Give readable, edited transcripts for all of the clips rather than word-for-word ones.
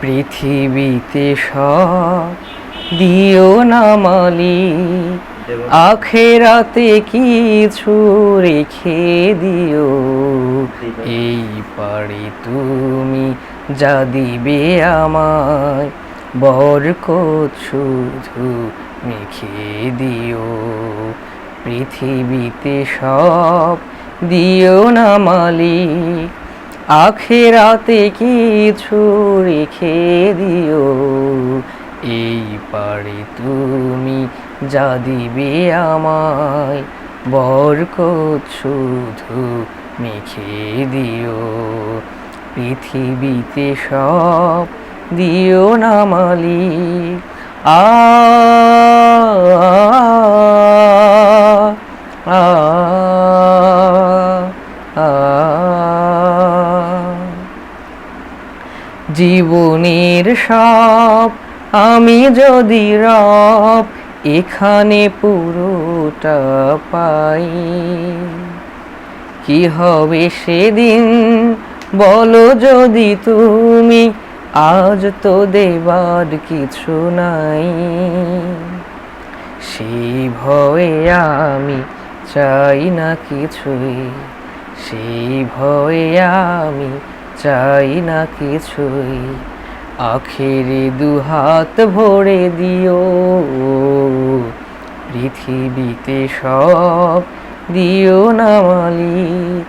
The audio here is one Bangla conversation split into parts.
পৃথিবীতে সব দিও না মালিক, আখেরাতে কিছু রেখে দিও। এই পারে তুমি যা দিবে আমায়, বরকত শুধু মেখে দিও। পৃথিবীতে সব দিও না মালিক, আখেরাতে কিছু রেখে দিও। এই পারে তুমি যা দিবে আমায়, বরকত শুধু মেখে দিও। পৃথিবীতে সব দিও না মালিক। আ আ আ জীবনের সব আমি যদি রব এখানে পুরোটা পাই, কি হবে সেদিন বলো যদি তুমি, আজ তো দেবার কিছু নাই। সেই ভয়ে আমি চাই না কিছুই, সেই ভয়ে আমি চাই না কিছুই। আখেরে দুহাত ভরে দিও, পৃথিবীতে সব দিও না মালিক।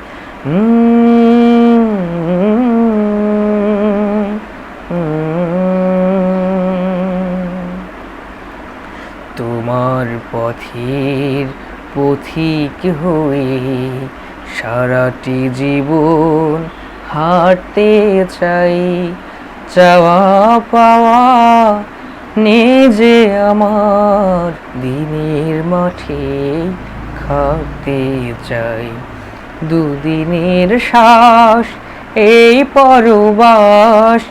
তোমার পথের পথিক হয়ে সারাটি জীবন হাঁটতে চাই। চাওয়া পাওয়া নিজে আমার দিনের মাঠে খাটতে চাই। দুদিনের শ্বাস এই পরবাস,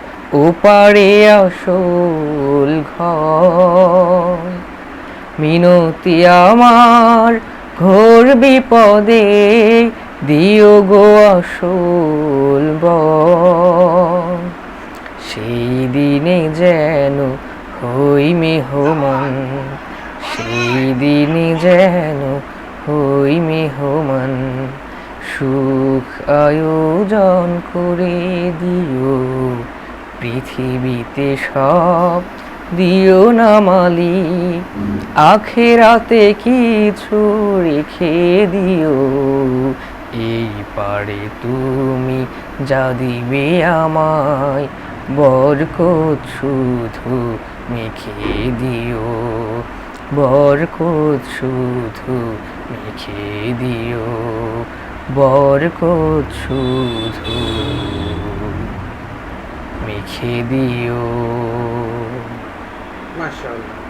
ওপারে আসল ঘর। মিনতি আমার ঘোর বিপদে, দিও গো আসল বর। সেই দিনে যেন হই মেহমান, সেই দিনে যেন হই মেহমান। সুখ আয়োজন করে দিও, পৃথিবীতে সব দিও না মালিক, আখেরাতে কিছু রেখে দিও। এই পারে তুমি যা দিবে আমায়, বরকত শুধু মেখে দিও। বরকত শুধু মেখে দিও, বরকত শুধু মেখে দিও। মাশাআল্লাহ।